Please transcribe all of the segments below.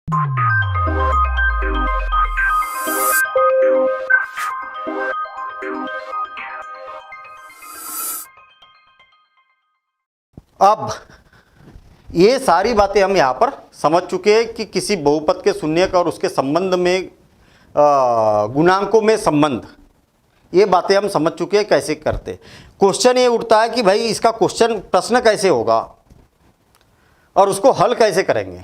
अब ये सारी बातें हम यहाँ पर समझ चुके हैं कि किसी बहुपद के शून्यक और उसके संबंध में गुणांकों में संबंध, ये बातें हम समझ चुके हैं कैसे करते। क्वेश्चन ये उठता है कि भाई इसका क्वेश्चन प्रश्न कैसे होगा और उसको हल कैसे करेंगे।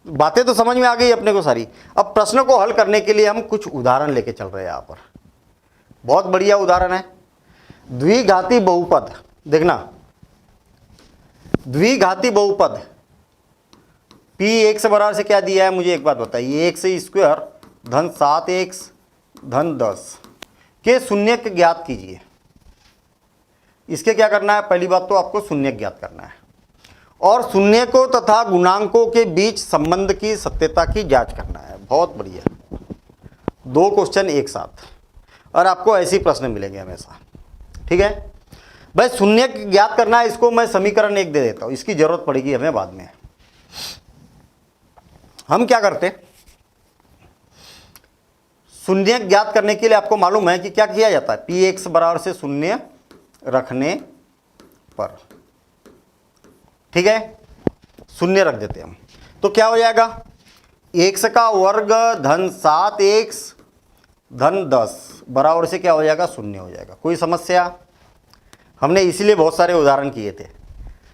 बातें तो समझ में आ गई अपने को सारी। अब प्रश्न को हल करने के लिए हम कुछ उदाहरण लेके चल रहे हैं यहाँ पर। बहुत बढ़िया उदाहरण है, द्विघाती बहुपद। देखना, द्विघाती बहुपद p एक से बराबर से क्या दिया है मुझे एक बात बताइए। एक्स स्क्वायर धन 7x धन 10 के शून्यक ज्ञात कीजिए। इसके क्या करना है, पहली बात तो आपको शून्यक ज्ञात करना है और शून्यकों तथा गुणांकों के बीच संबंध की सत्यता की जांच करना है। बहुत बढ़िया, दो क्वेश्चन एक साथ और आपको ऐसे ही प्रश्न मिलेंगे हमेशा। ठीक है भाई, शून्यक ज्ञात करना है, इसको मैं समीकरण एक दे देता हूं, इसकी जरूरत पड़ेगी हमें बाद में। हम क्या करते, शून्यक ज्ञात करने के लिए आपको मालूम है कि क्या किया जाता है, पी एक्स बराबर से शून्य रखने पर, ठीक है, शून्य रख देते हम तो क्या हो जाएगा, एक्स का वर्ग धन 7x धन 10 बराबर से क्या हो जाएगा, शून्य हो जाएगा। कोई समस्या? हमने इसीलिए बहुत सारे उदाहरण किए थे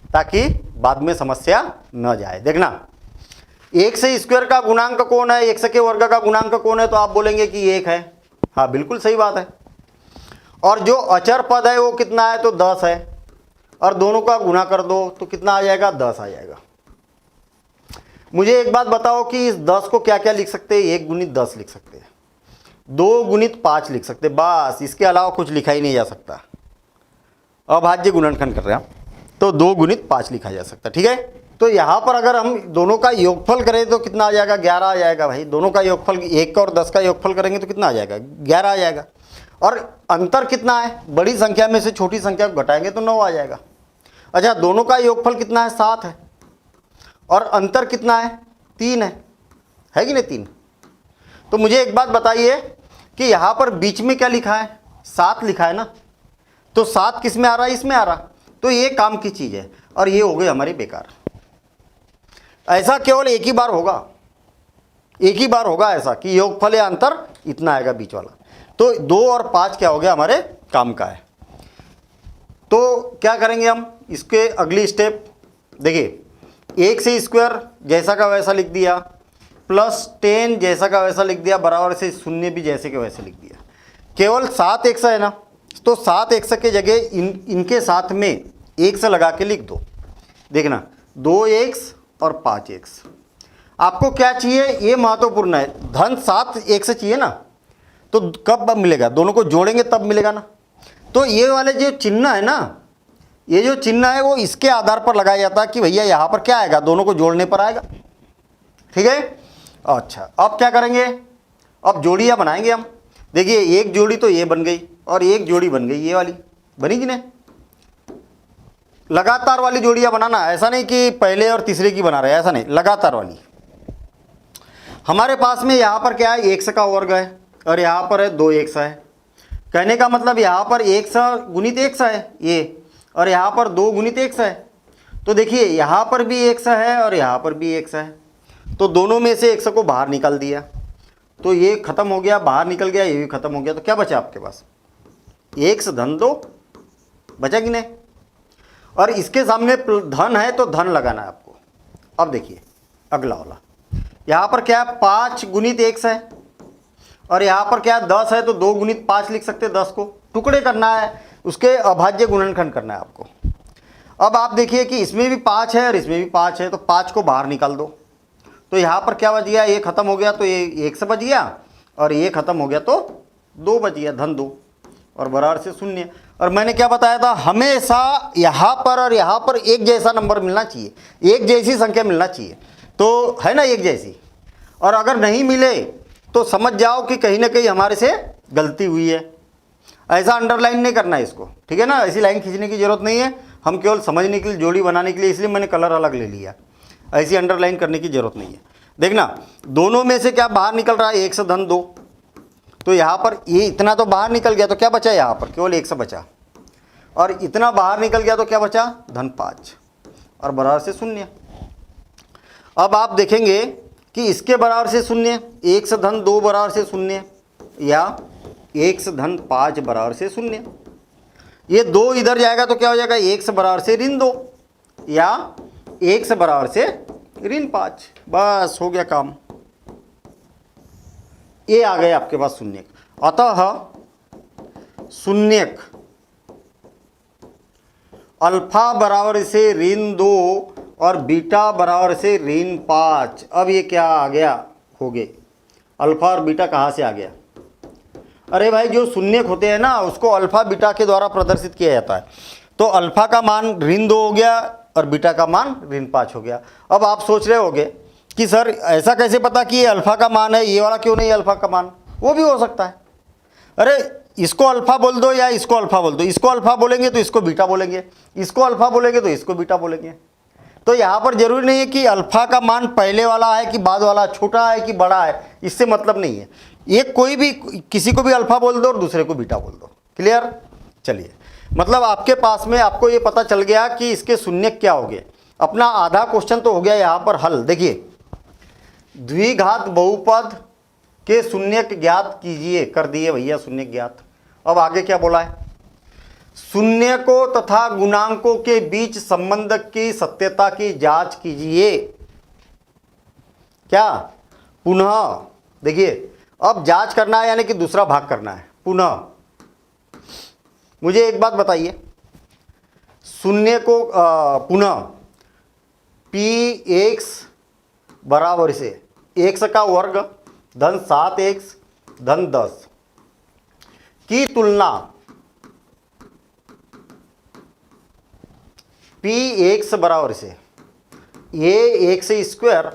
ताकि बाद में समस्या न जाए। देखना, एक्स स्क्वायर का गुणांक कौन है, एक्स के वर्ग का गुणांक कौन है, तो आप बोलेंगे कि 1 है। हाँ बिल्कुल सही बात है। और जो अचर पद है वो कितना है, तो 10 है और दोनों का गुणा कर दो तो कितना आ जाएगा, 10 आ जाएगा। मुझे एक बात बताओ कि इस 10 को क्या क्या लिख सकते हैं, 1 गुणित 10 लिख सकते हैं, 2 गुणित 5 लिख सकते हैं, बस इसके अलावा कुछ लिखा ही नहीं जा सकता। अभाज्य गुणनखंड कर रहे हैं तो 2 गुणित 5 लिखा जा सकता है। ठीक है, तो यहाँ पर अगर हम दोनों का योगफल करें तो कितना आ जाएगा, 11 आ जाएगा। भाई दोनों का योगफल, 1 का और 10 का योगफल करेंगे तो कितना आ जाएगा, 11 आ जाएगा। और अंतर कितना है, बड़ी संख्या में से छोटी संख्या को घटाएंगे तो 9 आ जाएगा। अच्छा, दोनों का योगफल कितना है, 7 है और अंतर कितना है, 3 है कि नहीं, 3। तो मुझे एक बात बताइए कि यहाँ पर बीच में क्या लिखा है, 7 लिखा है ना, तो 7 किस में आ रहा है, इसमें आ रहा। तो ये काम की चीज़ है और ये हो गई हमारी बेकार। ऐसा केवल एक ही बार होगा, एक ही बार होगा ऐसा कि योगफल या अंतर इतना आएगा बीच वाला। तो 2 और 5 क्या हो गया, हमारे काम का है। तो क्या करेंगे हम, इसके अगली स्टेप देखिए, एक्स स्क्वायर जैसा का वैसा लिख दिया प्लस 10 जैसा का वैसा लिख दिया बराबर से शून्य भी जैसे के वैसे लिख दिया। केवल 7x है ना, तो 7x के जगह इनके साथ में 1 लगा के लिख दो। देखना, 2x और 5x। आपको क्या चाहिए, ये महत्वपूर्ण है, धन 7x चाहिए ना, तो कब मिलेगा, दोनों को जोड़ेंगे तब मिलेगा ना। तो ये वाले जो चिन्ह है ना, ये जो चिन्ह है वो इसके आधार पर लगाया जाता है कि भैया यहाँ पर क्या आएगा, दोनों को जोड़ने पर आएगा। ठीक है, अच्छा अब क्या करेंगे, अब जोड़ियाँ बनाएंगे हम। देखिए, एक जोड़ी तो ये बन गई और एक जोड़ी बन गई ये वाली, बनी कि नहीं। लगातार वाली जोड़ियां बनाना, ऐसा नहीं कि पहले और तीसरे की बना रहे हैं, ऐसा नहीं, लगातार वाली। हमारे पास में यहाँ पर क्या है, एक्स का वर्ग है और यहाँ पर है 2x है। कहने का मतलब यहाँ पर x गुणित x है ये, और यहाँ पर 2 गुणित x है। तो देखिए यहाँ पर भी x है और यहाँ पर भी x है, तो दोनों में से x को बाहर निकाल दिया तो ये खत्म हो गया, बाहर निकल गया, ये भी खत्म हो गया। तो क्या बचा आपके पास, x धन 2 बचा कि नहीं। और इसके सामने धन है तो धन लगाना है आपको। अब देखिए अगला वाला, यहाँ पर क्या है, 5 गुणित x है और यहाँ पर क्या है, 10 है, तो 2 गुणित 5 लिख सकते हैं। 10 को टुकड़े करना है, उसके अभाज्य गुणनखंड करना है आपको। अब आप देखिए कि इसमें भी 5 है और इसमें भी 5 है, तो 5 को बाहर निकाल दो तो यहाँ पर क्या बच गया, ये खत्म हो गया तो ये 1 बच गया और ये खत्म हो गया तो 2 बच गया, धन 2 और बराबर से 0। और मैंने क्या बताया था, हमेशा यहाँ पर और यहाँ पर एक जैसा नंबर मिलना चाहिए, एक जैसी संख्या मिलना चाहिए, तो है ना, एक जैसी। और अगर नहीं मिले तो समझ जाओ कि कहीं ना कहीं हमारे से गलती हुई है। ऐसा अंडरलाइन नहीं करना है इसको, ठीक है ना, ऐसी लाइन खींचने की जरूरत नहीं है। हम केवल समझने के लिए, जोड़ी बनाने के लिए, इसलिए मैंने कलर अलग ले लिया। ऐसी अंडरलाइन करने की जरूरत नहीं है। देखना दोनों में से क्या बाहर निकल रहा है, 1 से धन 2, तो यहाँ पर ये इतना तो बाहर निकल गया, तो क्या बचा यहाँ पर, केवल 1 से बचा, और इतना बाहर निकल गया तो क्या बचा, धन 5 और बराबर से 0। अब आप देखेंगे कि इसके बराबर से 0, 1 से धन 2 बराबर से 0, या 1 से धन 5 बराबर से 0। ये 2 इधर जाएगा तो क्या हो जाएगा, 1 से बराबर से ऋण 2, या 1 से बराबर से ऋण 5। बस हो गया काम, ये आ गए आपके पास शून्यक। अतः शून्यक अल्फा बराबर से ऋण 2 और बीटा बराबर से ऋण 5। अब ये क्या आ गया, हो गए। अल्फा और बीटा कहाँ से आ गया, अरे भाई जो शून्यक होते हैं ना उसको अल्फा बीटा के द्वारा प्रदर्शित किया जाता है। तो अल्फा का मान ऋण 2 हो गया और बीटा का मान ऋण 5 हो गया। अब आप सोच रहे होगे कि सर ऐसा कैसे पता कि ये अल्फा का मान है, ये वाला क्यों नहीं अल्फा का मान, वो भी हो सकता है। अरे इसको अल्फा बोल दो या इसको अल्फा बोल दो, इसको अल्फा बोलेंगे तो इसको बीटा बोलेंगे, इसको अल्फा बोलेंगे तो इसको बीटा बोलेंगे। तो यहाँ पर जरूरी नहीं है कि अल्फा का मान पहले वाला है कि बाद वाला, छोटा है कि बड़ा है, इससे मतलब नहीं है। एक कोई भी किसी को भी अल्फा बोल दो और दूसरे को बीटा बोल दो। क्लियर, चलिए, मतलब आपके पास में आपको ये पता चल गया कि इसके शून्यक क्या हो गए। अपना आधा क्वेश्चन तो हो गया यहाँ पर हल। देखिए, द्विघात बहुपद के शून्यक ज्ञात कीजिए, कर दिए भैया शून्यक ज्ञात। अब आगे क्या बोला है, शून्यकों तथा गुणांकों के बीच संबंध की सत्यता की जांच कीजिए। क्या, पुनः देखिए, अब जांच करना है यानी कि दूसरा भाग करना है। पुनः मुझे एक बात बताइए, शून्य को पुनः px बराबर से x का वर्ग धन 7x धन 10 की तुलना px बराबर से ax square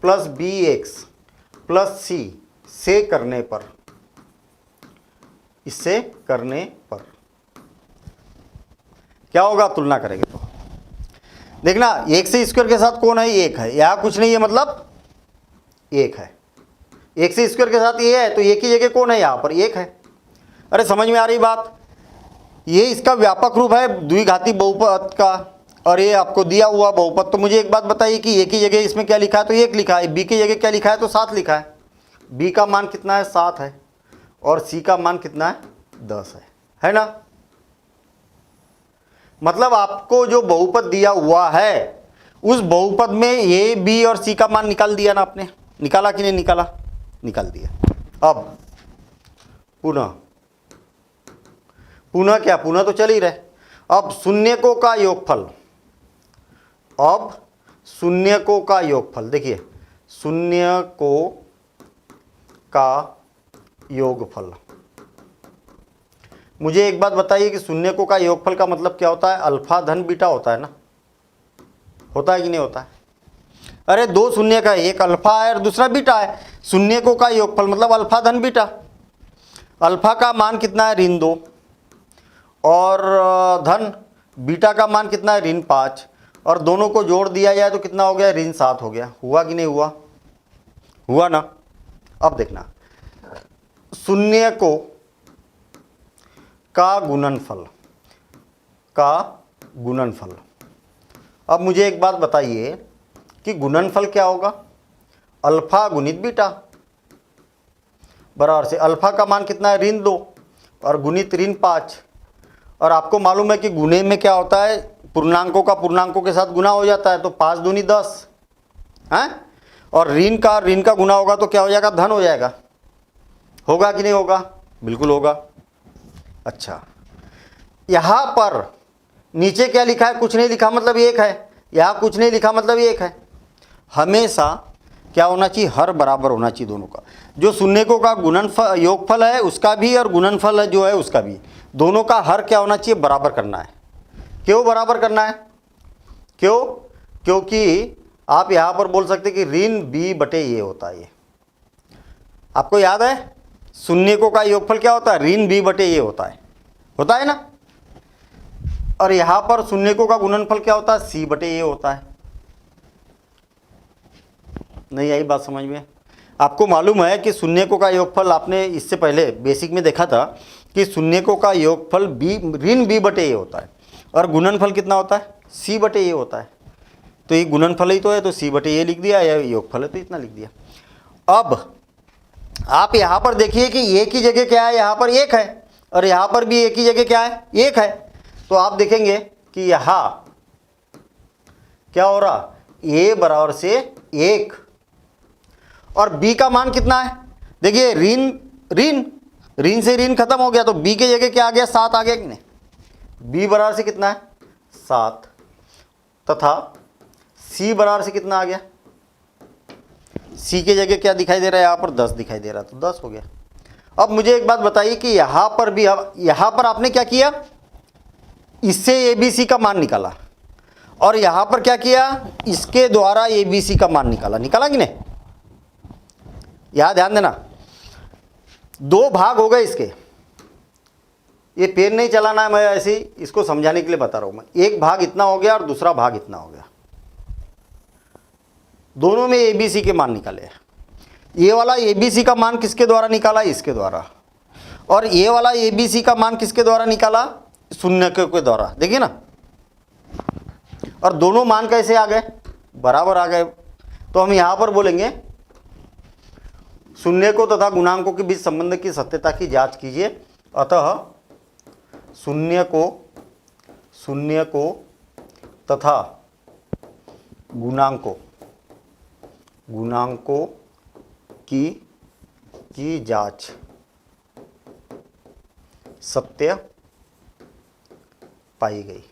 plus bx plus c से करने पर, इससे करने पर क्या होगा, तुलना करेंगे तो देखना x स्क्वायर के साथ कौन है, 1 है, यहाँ कुछ नहीं है मतलब 1 है। x स्क्वायर के साथ ये है तो 1 की जगह कौन है, यहाँ पर 1 है। अरे समझ में आ रही बात, ये इसका व्यापक रूप है द्विघाती बहुपद का, और ये आपको दिया हुआ बहुपद। तो मुझे एक बात बताइए कि a की जगह इसमें क्या लिखा है, तो 1 लिखा है, b की जगह क्या लिखा है, तो 7 लिखा है। b का मान कितना है, 7 है, और c का मान कितना है, 10 है ना। मतलब आपको जो बहुपद दिया हुआ है उस बहुपद में a, b और c का मान निकाल दिया ना आपने, निकाला कि नहीं निकाला, निकाल दिया। अब पुनः, पुनः क्या, पुनः तो चल ही रहे। अब शून्यकों का योगफल, अब शून्यकों का योगफल, देखिए शून्यकों का योगफल। मुझे एक बात बताइए कि शून्यकों का योगफल का मतलब क्या होता है, अल्फा धन बीटा होता है ना, होता है कि नहीं होता है। अरे दो शून्य का, एक अल्फा है और दूसरा बीटा है, शून्यकों का योगफल मतलब अल्फा धन बीटा। अल्फा का मान कितना है, ऋण 2, और धन बीटा का मान कितना है, ऋण 5, और दोनों को जोड़ दिया जाए तो कितना हो गया, ऋण 7 हो गया। हुआ कि नहीं हुआ, हुआ ना। अब देखना शून्यकों का गुणनफल, का गुणनफल। अब मुझे एक बात बताइए कि गुणनफल क्या होगा, अल्फा गुणित बीटा बराबर से अल्फा का मान कितना है, ऋण 2, और गुणित ऋण 5। और आपको मालूम है कि गुणे में क्या होता है, पूर्णांकों का पूर्णांकों के साथ गुना हो जाता है, तो 5 दूनी 10 है, और ऋण का गुना होगा तो क्या हो जाएगा, धन हो जाएगा। होगा कि नहीं होगा, बिल्कुल होगा। अच्छा, यहाँ पर नीचे क्या लिखा है, कुछ नहीं लिखा मतलब 1 है, यहाँ कुछ नहीं लिखा मतलब 1 है। हमेशा क्या होना चाहिए, हर बराबर होना चाहिए दोनों का। जो शून्यकों का गुणनफल योगफल है उसका भी, और गुणनफल जो है उसका भी, दोनों का हर क्या होना चाहिए, बराबर करना है। क्यों बराबर करना है, क्यों, क्योंकि आप यहाँ पर बोल सकते कि ऋण b बटे ये होता है। ये आपको याद है शून्यकों का योगफल क्या होता है, ऋण b बटे ये होता है ना। और यहाँ पर शून्यकों का गुणनफल क्या होता है, c बटे ये होता है। नहीं आई बात समझ में? आपको मालूम है कि शून्यकों का योगफल, आपने इससे पहले बेसिक में देखा था कि शून्यकों का योगफल ऋण b बटे ए होता है और गुणनफल कितना होता है? c बटे ए होता है। तो ये गुणनफल ही तो है, तो c बटे ए लिख दिया, या योगफल है तो इतना लिख दिया। अब आप यहाँ पर देखिए कि ए की जगह क्या है, यहाँ पर 1 है, और यहाँ पर भी ए की जगह क्या है? 1 है। तो आप देखेंगे कि यहाँ क्या हो रहा? a बराबर से 1 और b का मान कितना है? देखिए ऋण ऋण ऋण से ऋण खत्म हो गया, तो b की जगह क्या आ गया? 7 आ गया कि नहीं? b बराबर से कितना है? 7, तथा c बराबर से कितना आ गया? c की जगह क्या दिखाई दे रहा है? यहाँ पर 10 दिखाई दे रहा है, तो 10 हो गया। अब मुझे एक बात बताइए कि यहाँ पर भी, अब यहाँ पर आपने क्या किया? इससे ABC का मान निकाला, और यहाँ पर क्या किया? इसके द्वारा ABC का मान निकाला। निकाला कि नहीं? यहाँ ध्यान देना, 2 भाग हो गए इसके। ये पेन नहीं चलाना है, मैं ऐसे ही इसको समझाने के लिए बता रहा हूँ। मैं एक भाग इतना हो गया और दूसरा भाग इतना हो गया, दोनों में ABC के मान निकाले। ये वाला ABC का मान किसके द्वारा निकाला? इसके द्वारा। और ये वाला ABC का मान किसके द्वारा निकाला? शून्यकों के द्वारा। देखिए ना, और दोनों मान कैसे आ गए? बराबर आ गए। तो हम यहां पर बोलेंगे शून्यकों तथा गुणांकों के बीच संबंध की सत्यता की जांच कीजिए। अतः शून्यकों तथा गुणांकों की जांच सत्य पाई गई।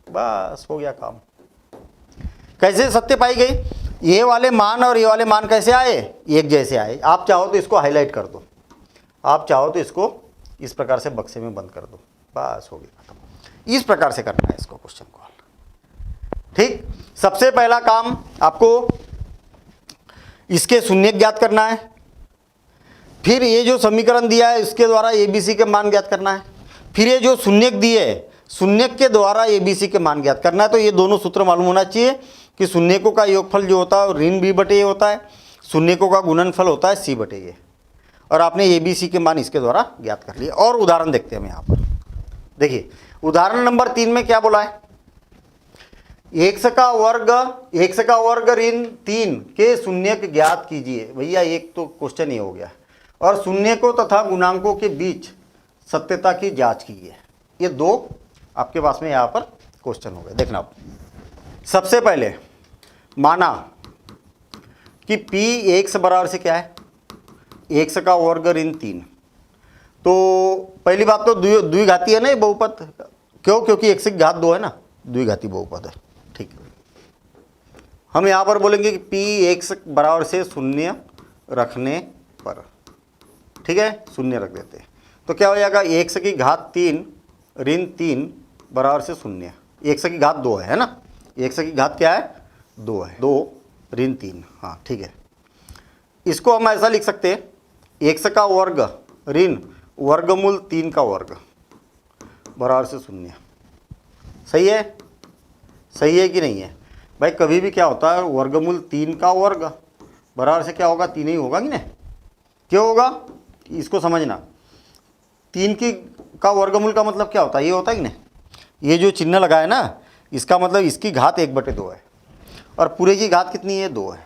बस हो गया काम। कैसे सत्य पाई गई? ये वाले मान और ये वाले मान कैसे आए? एक जैसे आए। आप चाहो तो इसको हाईलाइट कर दो, आप चाहो तो इसको इस प्रकार से बक्से में बंद कर दो, बस हो गया खत्म। इस प्रकार से करना है इसको, क्वेश्चन को हल। ठीक, सबसे पहला काम आपको इसके शून्य ज्ञात करना है, फिर ये जो समीकरण दिया है इसके द्वारा ABC के मान ज्ञात करना है, फिर ये जो शून्यक दिए है शून्यक के द्वारा ABC के मान ज्ञात करना है। तो ये दोनों सूत्र मालूम होना चाहिए कि शून्यकों का योगफल जो होता है ऋण b बटे ए होता है, शून्यकों का गुणनफल होता है c बटे ए, और आपने ABC के मान इसके द्वारा ज्ञात कर लिए। और उदाहरण देखते हैं हम यहाँ पर। देखिए उदाहरण नंबर 3 में क्या बोला है? x का वर्ग ऋण 3 के शून्यक ज्ञात कीजिए। भैया एक तो क्वेश्चन ये हो गया, और शून्यकों तथा गुणांकों के बीच सत्यता की जांच कीजिए। ये 2 आपके पास में यहाँ पर क्वेश्चन हो गए। देखना, सबसे पहले माना कि P x बराबर से क्या है? x का वर्ग ऋण 3। तो पहली बात तो द्विघाती है ना ये बहुपद। क्यों? क्योंकि x की घात 2 है ना, द्विघाती बहुपद है। ठीक, हम यहाँ पर बोलेंगे कि P x बराबर से 0 रखने पर, ठीक है, 0 रख देते हैं। तो क्या हो जाएगा? x की घात 3 ऋण 3 बराबर से 0। x की घात 2 है ना, x की घात क्या है? 2 है, 2 ऋण 3। हाँ ठीक है, इसको हम ऐसा लिख सकते हैं x का वर्ग ऋण वर्गमूल 3 का वर्ग बराबर से 0। सही है? सही है कि नहीं है भाई? कभी भी क्या होता है, वर्गमूल 3 का वर्ग बराबर से क्या होगा? 3 ही होगा कि नहीं? क्यों होगा? इसको समझना, 3 का वर्गमूल का मतलब क्या होता है? ये होता है कि नहीं? ये जो चिन्ह लगा है ना, इसका मतलब इसकी घात 1/2 है, और पूरे की घात कितनी है? 2 है।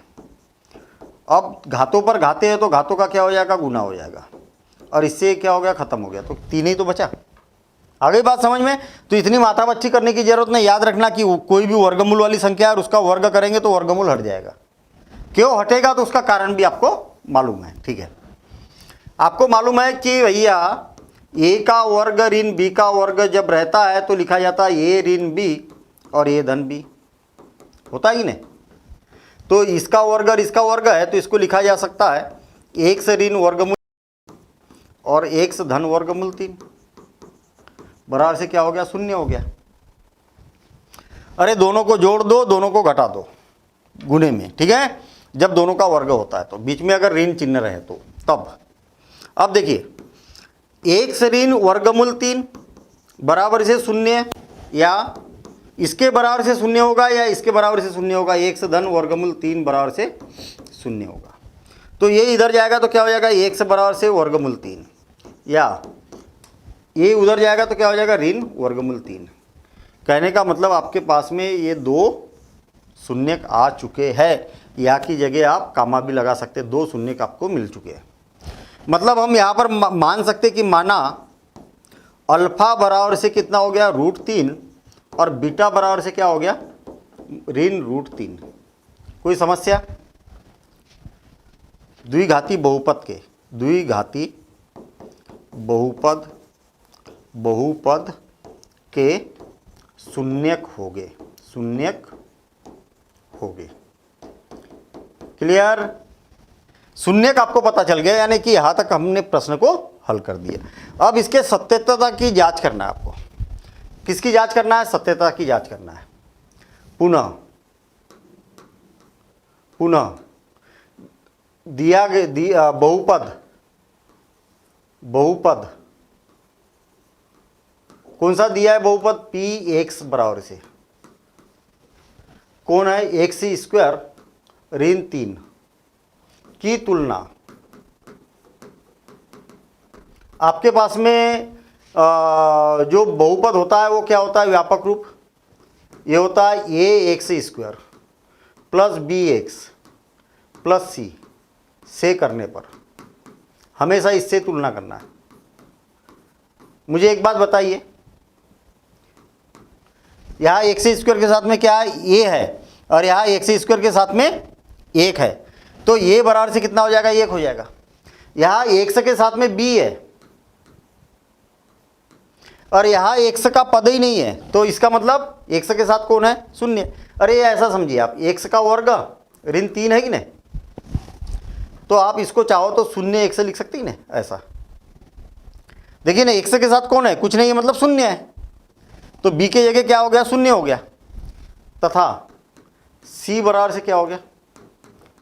अब घातों पर घाते हैं तो घातों का क्या हो जाएगा? गुना हो जाएगा, और इससे क्या हो गया? खत्म हो गया। तो 3 ही तो बचा। आ गई बात समझ में? तो इतनी माथापच्ची करने की जरूरत नहीं। याद रखना कि कोई भी वर्गमूल वाली संख्या है और उसका वर्ग करेंगे तो वर्गमूल हट जाएगा। क्यों हटेगा? तो उसका कारण भी आपको मालूम है। ठीक है, आपको मालूम है कि भैया a का वर्ग ऋण b का वर्ग जब रहता है तो लिखा जाता है a ऋण b और a धन b, होता है कि नहीं? तो इसका वर्ग और इसका वर्ग है तो इसको लिखा जा सकता है x ऋण वर्गमूल और x धन वर्गमूल 3 बराबर से क्या हो गया? 0 हो गया। अरे दोनों को जोड़ दो, दोनों को घटा दो गुणे में, ठीक है, जब दोनों का वर्ग होता है तो बीच में अगर ऋण चिन्ह रहे तो तब। अब देखिए x ऋण वर्गमूल 3 बराबर से 0 या इसके बराबर से शून्य होगा या इसके बराबर से शून्य होगा, x धन वर्गमूल 3 बराबर से शून्य होगा। तो ये इधर जाएगा तो क्या हो जाएगा, x बराबर से वर्गमूल 3, या ये उधर जाएगा तो क्या हो जाएगा, ऋण वर्गमूल 3। कहने का मतलब आपके पास में ये 2 शून्य आ चुके हैं, या की जगह आप कामा भी लगा सकते, 2 शून्य आपको मिल चुके हैं। मतलब हम यहाँ पर मान सकते कि माना अल्फा बराबर से कितना हो गया, √3, और बीटा बराबर से क्या हो गया, ऋण √3। कोई समस्या? द्विघाती बहुपद के, द्विघाती बहुपद के शून्यक हो गए, शून्यक हो गए। क्लियर? शून्यक आपको पता चल गया, यानी कि यहां तक हमने प्रश्न को हल कर दिया। अब इसके सत्यता की जांच करना है आपको। किसकी जांच करना है? सत्यता की जांच करना है। पुनः दिया गया बहुपद कौन सा दिया है बहुपद, px बराबर से कौन है, x² ऋण 3 की तुलना आपके पास में जो बहुपद होता है वो क्या होता है, व्यापक रूप। ये होता है ax² plus bx plus c से करने पर हमेशा इससे तुलना करना है। मुझे एक बात बताइए, यहाँ x² के साथ में क्या है, a है, और यहाँ x² के साथ में 1 है, तो ये बराबर से कितना हो जाएगा, 1 हो जाएगा। यहाँ x के साथ में b है और यहाँ x का पद ही नहीं है, तो इसका मतलब x के साथ कौन है, शून्य। अरे ऐसा समझिए आप, x का वर्ग ऋण 3 है कि नहीं, तो आप इसको चाहो तो शून्य x लिख सकते हैं ना, ऐसा। देखिए ना, x के साथ कौन है, कुछ नहीं है, मतलब शून्य है, तो b के जगह क्या हो गया, शून्य हो गया। तथा c बराबर से क्या हो गया,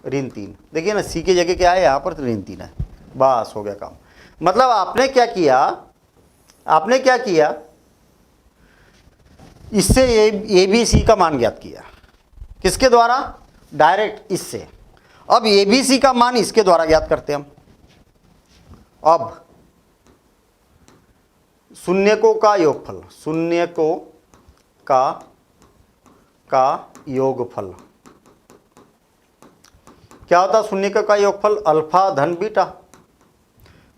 ऋण 3। देखिए ना, c की जगह क्या है, यहाँ पर ऋण 3 है, बस हो गया काम। मतलब आपने क्या किया, इससे ए बी सी का मान ज्ञात किया। किसके द्वारा, डायरेक्ट इससे। अब ए बी सी का मान इसके द्वारा ज्ञात करते हैं हम। अब शून्यकों का योगफल, शून्यकों का योगफल क्या होता है, शून्यकों का योगफल अल्फा धन बीटा,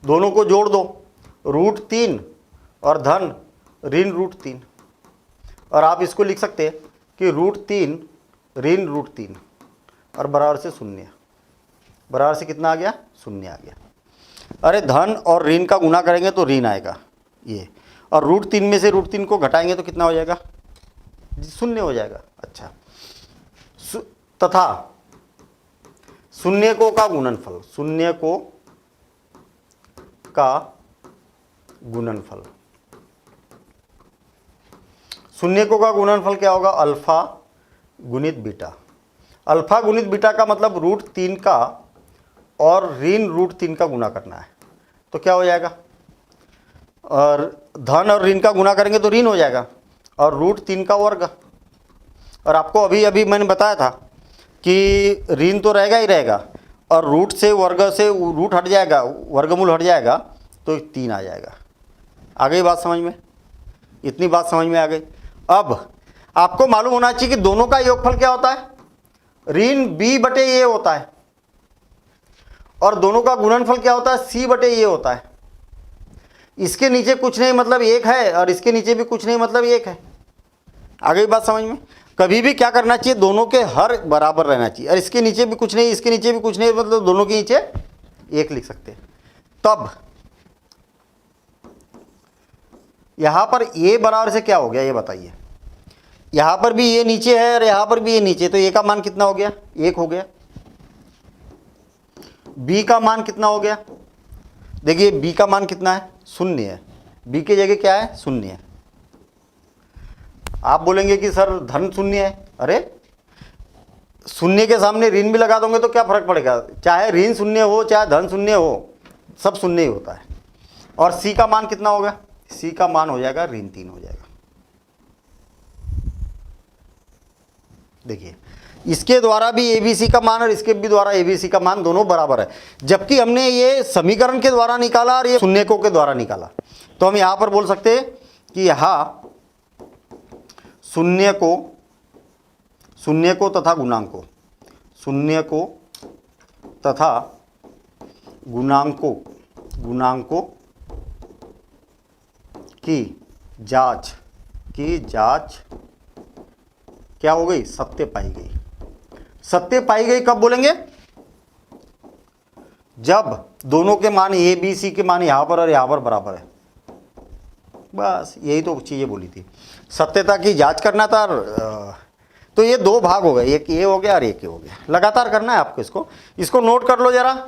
दोनों को जोड़ दो, √3 और धन ऋण √3, और आप इसको लिख सकते हैं कि √3 ऋण √3 और बराबर से शून्य, बराबर से कितना आ गया, शून्य आ गया। अरे धन और ऋण का गुना करेंगे तो ऋण आएगा ये, और √3 में से √3 को घटाएंगे तो कितना हो जाएगा, शून्य हो जाएगा। अच्छा, तथा शून्यकों का गुणनफल, शून्यकों का गुणनफल, शून्यकों का गुणनफल क्या होगा, अल्फा गुणित बीटा। अल्फा गुणित बीटा का मतलब √3 का और ऋण √3 का गुना करना है, तो क्या हो जाएगा, और धन और ऋण का गुना करेंगे तो ऋण हो जाएगा, और √3 का वर्ग। और आपको अभी अभी मैंने बताया था कि ऋण तो रहेगा ही रहेगा, और रूट से वर्ग से रूट हट जाएगा, वर्गमूल हट जाएगा, तो 3 आ जाएगा। आ गई बात समझ में, इतनी बात समझ में आ गई। अब आपको मालूम होना चाहिए कि दोनों का योगफल क्या होता है, ऋण b/a होता है, और दोनों का गुणनफल क्या होता है, c/a होता है। इसके नीचे कुछ नहीं मतलब 1 है, और इसके नीचे भी कुछ नहीं मतलब 1 है। आ गई बात समझ में। कभी भी क्या करना चाहिए, दोनों के हर बराबर रहना चाहिए, और इसके नीचे भी कुछ नहीं, इसके नीचे भी कुछ नहीं, मतलब दोनों के नीचे 1 लिख सकते हैं। तब यहां पर a बराबर से क्या हो गया, ये बताइए। यहां पर भी ये नीचे है और यहां पर भी ये नीचे, तो a का मान कितना हो गया, 1 हो गया। b का मान कितना हो गया, देखिए b का मान कितना है, 0 है, b की जगह क्या है, 0 है। आप बोलेंगे कि सर धन 0 है, अरे 0 के सामने ऋण भी लगा दोगे तो क्या फर्क पड़ेगा, चाहे ऋण 0 हो चाहे धन 0 हो, सब 0 ही होता है। और c का मान कितना होगा, c का मान हो जाएगा ऋण 3 हो जाएगा। देखिए इसके द्वारा भी एबीसी का मान और इसके भी द्वारा एबीसी का मान दोनों बराबर है, जबकि हमने ये समीकरण के द्वारा निकाला और ये शून्यकों के द्वारा निकाला। तो हम यहां पर बोल सकते हैं कि यहां शून्य को तथा गुणांकों, शून्य को तथा गुणांकों की जांच क्या हो गई, सत्य पाई गई। सत्य पाई गई कब बोलेंगे, जब दोनों के मान ए बी सी के मान यहां पर और यहां पर बराबर है। बस यही तो चीजें बोली थी, सत्यता की जांच करना था। तो ये दो भाग हो गए, एक ये हो गया और एक ये हो गया। लगातार करना है आपको, इसको नोट कर लो जरा।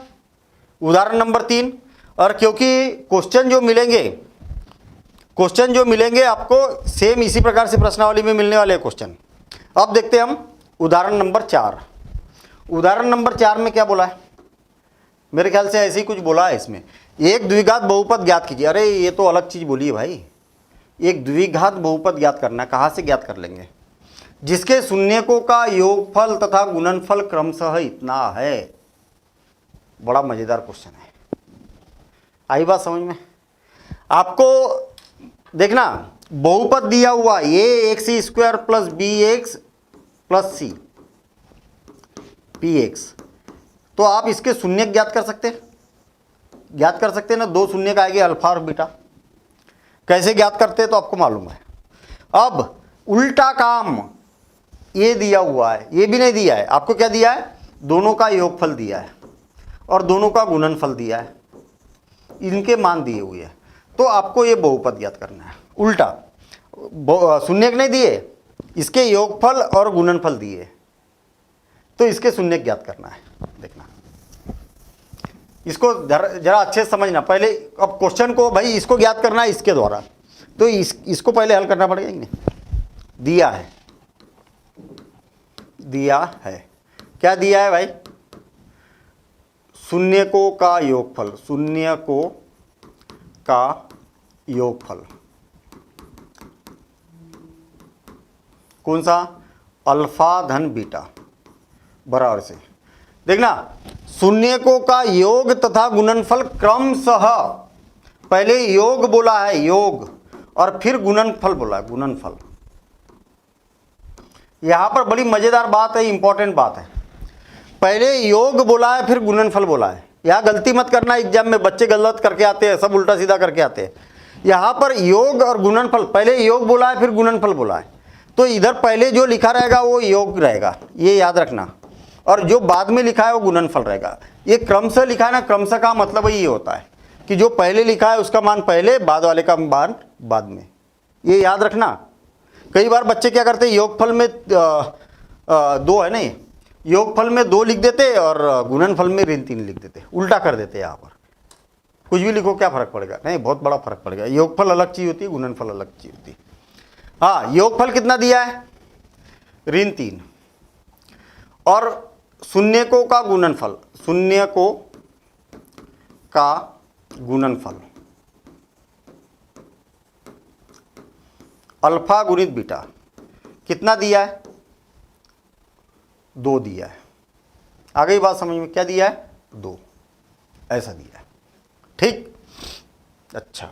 उदाहरण नंबर 3, और क्योंकि क्वेश्चन जो मिलेंगे आपको सेम इसी प्रकार से प्रश्नावली में मिलने वाले क्वेश्चन। अब देखते हैं हम उदाहरण नंबर 4। उदाहरण नंबर 4 में क्या बोला है, मेरे ख्याल से ऐसे ही कुछ बोला है इसमें। एक द्विघात बहुपद ज्ञात कीजिए। अरे ये तो अलग चीज बोली है भाई, एक द्विघात बहुपद ज्ञात करना है। कहाँ से ज्ञात कर लेंगे, जिसके शून्यकों का योगफल तथा गुणनफल क्रमशः इतना है। बड़ा मजेदार क्वेश्चन है, आई बात समझ में। आपको देखना बहुपद दिया हुआ a(x² + bx + c px, तो आप इसके शून्य ज्ञात कर सकते हैं ना। दो शून्य का आएंगे अल्फा और बीटा। कैसे ज्ञात करते हैं तो आपको मालूम है। अब उल्टा काम ये दिया हुआ है, ये भी नहीं दिया है आपको। क्या दिया है, दोनों का योगफल दिया है और दोनों का गुणनफल दिया है, इनके मान दिए हुए हैं। तो आपको ये बहुपद ज्ञात करना है। उल्टा शून्य नहीं दिए, इसके योगफल और गुणनफल दिए, तो इसके शून्य ज्ञात करना है। देखना इसको जरा अच्छे से समझना पहले। अब क्वेश्चन को भाई इसको ज्ञात करना है इसके द्वारा, तो इसको पहले हल करना पड़ेगा। नहीं दिया है क्या दिया है भाई, शून्यकों का योगफल कौन सा, अल्फा धन बीटा बराबर से। देखना शून्यकों का योग तथा गुणनफल क्रमशः, पहले योग बोला है योग, और फिर गुणनफल बोला है गुणनफल। यहां पर बड़ी मजेदार बात है, इंपॉर्टेंट बात है। पहले योग बोला है फिर गुणनफल बोला है। यहां गलती मत करना, एग्जाम में बच्चे गलत करके आते हैं, सब उल्टा सीधा करके आते हैं। यहां पर योग और गुणनफल, पहले योग बोला है फिर गुणनफल बोला है, तो इधर पहले जो लिखा रहेगा वो योग रहेगा, ये याद रखना। और जो बाद में लिखा है वो गुणनफल रहेगा। ये क्रमशः लिखा है ना, क्रमशः का मतलब ये होता है कि जो पहले लिखा है उसका मान पहले, बाद वाले का मान बाद में। ये याद रखना। कई बार बच्चे क्या करते हैं, योगफल में 2 है नहीं, योगफल में 2 लिख देते और गुणनफल में ऋण 3 लिख देते, उल्टा कर देते। यहाँ पर कुछ भी लिखो क्या फर्क पड़ेगा, नहीं बहुत बड़ा फर्क पड़ेगा। योगफल अलग चीज होती है, गुणनफल अलग चीज होती है। हाँ, योगफल कितना दिया है, ऋण 3, और शून्यकों का गुणनफल, शून्यकों का गुणनफल अल्फा गुणित बीटा कितना दिया है, 2 दिया है। आ गई बात समझ में, क्या दिया है, 2 ऐसा दिया है। ठीक, अच्छा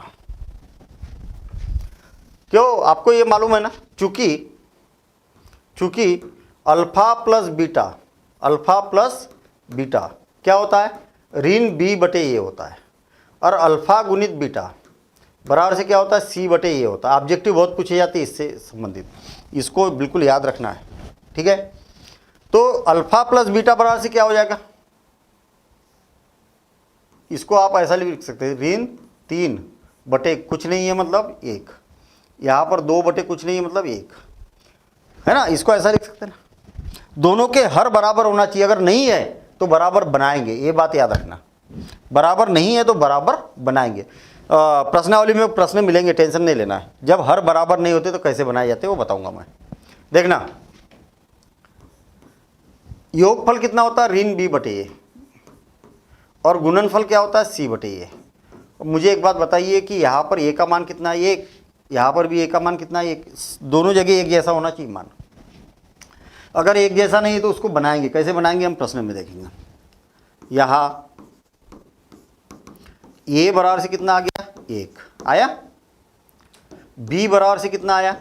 क्यों, आपको ये मालूम है ना, चूंकि अल्फा प्लस बीटा क्या होता है, ऋण b/a होता है, और अल्फा गुणित बीटा बराबर से क्या होता है, c/a होता है। ऑब्जेक्टिव बहुत पूछे जाते हैं इससे संबंधित, इसको बिल्कुल याद रखना है। ठीक है, तो अल्फा प्लस बीटा बराबर से क्या हो जाएगा, इसको आप ऐसा लिख सकते हैं, ऋण 3 बटे कुछ नहीं है मतलब 1, यहाँ पर 2 बटे कुछ नहीं है मतलब 1 है ना। इसको ऐसा लिख सकते हैं ना। दोनों के हर बराबर होना चाहिए, अगर नहीं है तो बराबर बनाएंगे, ये बात याद रखना। बराबर नहीं है तो बराबर बनाएंगे। प्रश्नावली में प्रश्न मिलेंगे, टेंशन नहीं लेना है। जब हर बराबर नहीं होते तो कैसे बनाए जाते वो बताऊंगा मैं। देखना योगफल कितना होता है, ऋण b/a, और गुणनफल क्या होता है, c/a। मुझे एक बात बताइए कि यहाँ पर a का मान कितना है, 1, यहाँ पर भी a का मान कितना है, 1, दोनों जगह एक जैसा होना चाहिए मान। अगर एक जैसा नहीं है तो उसको बनाएंगे, कैसे बनाएंगे हम प्रश्न में देखेंगे। यहाँ ए बराबर से कितना आ गया, 1 आया। बी बराबर से कितना आया,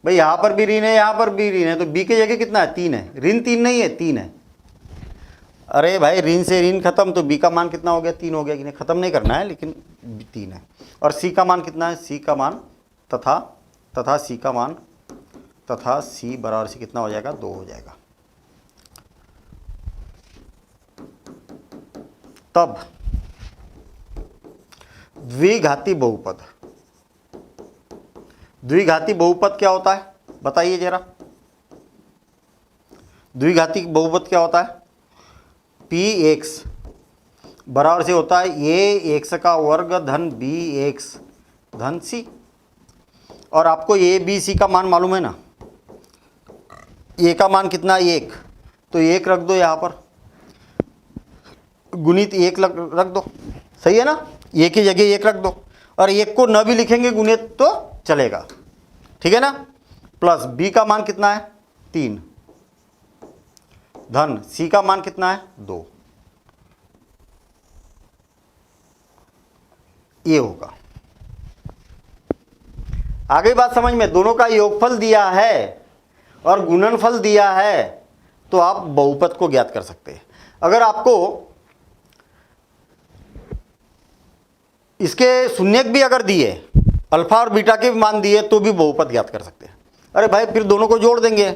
भाई यहां पर भी ऋण है यहां पर भी ऋण है, तो बी की जगह कितना है, 3 है। ऋण 3 नहीं है, 3 है। अरे भाई ऋण से ऋण खत्म, तो बी का मान कितना हो गया, 3 हो गया कि नहीं, खत्म नहीं करना है लेकिन 3 है। और सी का मान कितना है, सी का मान तथा सी का मान तथा सी बराबर से कितना हो जाएगा, 2 हो जाएगा। तब द्विघाती बहुपद, द्विघाती बहुपद क्या होता है बताइए जरा। द्विघाती बहुपद क्या होता है, पी एक्स बराबर से होता है ए एक्स का वर्ग धन बी एक्स धन सी। और आपको ए बी सी का मान मालूम है ना, ए का मान कितना है, 1, तो 1 रख दो यहाँ पर, गुणित 1 रख दो, सही है ना, ए की जगह 1 रख दो। और 1 को न भी लिखेंगे गुणित तो चलेगा, ठीक है ना। प्लस बी का मान कितना है, 3 धन सी का मान कितना है, 2, ये होगा। आगे बात समझ में, दोनों का योगफल दिया है और गुणनफल दिया है तो आप बहुपद को ज्ञात कर सकते हैं। अगर आपको इसके शून्यक भी अगर दिए, अल्फा और बीटा के भी मान दिए तो भी बहुपद ज्ञात कर सकते हैं। अरे भाई फिर दोनों को जोड़ देंगे।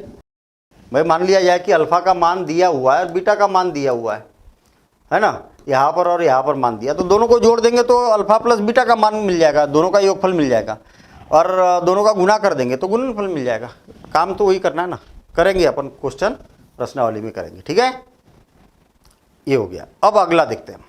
भाई मान लिया जाए कि अल्फा का मान दिया हुआ है और बीटा का मान दिया हुआ है ना, यहाँ पर और यहाँ पर मान दिया, तो दोनों को जोड़ देंगे तो अल्फा प्लस बीटा का मान मिल जाएगा, दोनों का योगफल मिल जाएगा। और दोनों का गुणा कर देंगे तो गुणनफल मिल जाएगा। काम तो वही करना है ना, करेंगे अपन, क्वेश्चन प्रश्नावली में करेंगे, ठीक है। ये हो गया। अब अगला देखते हैं।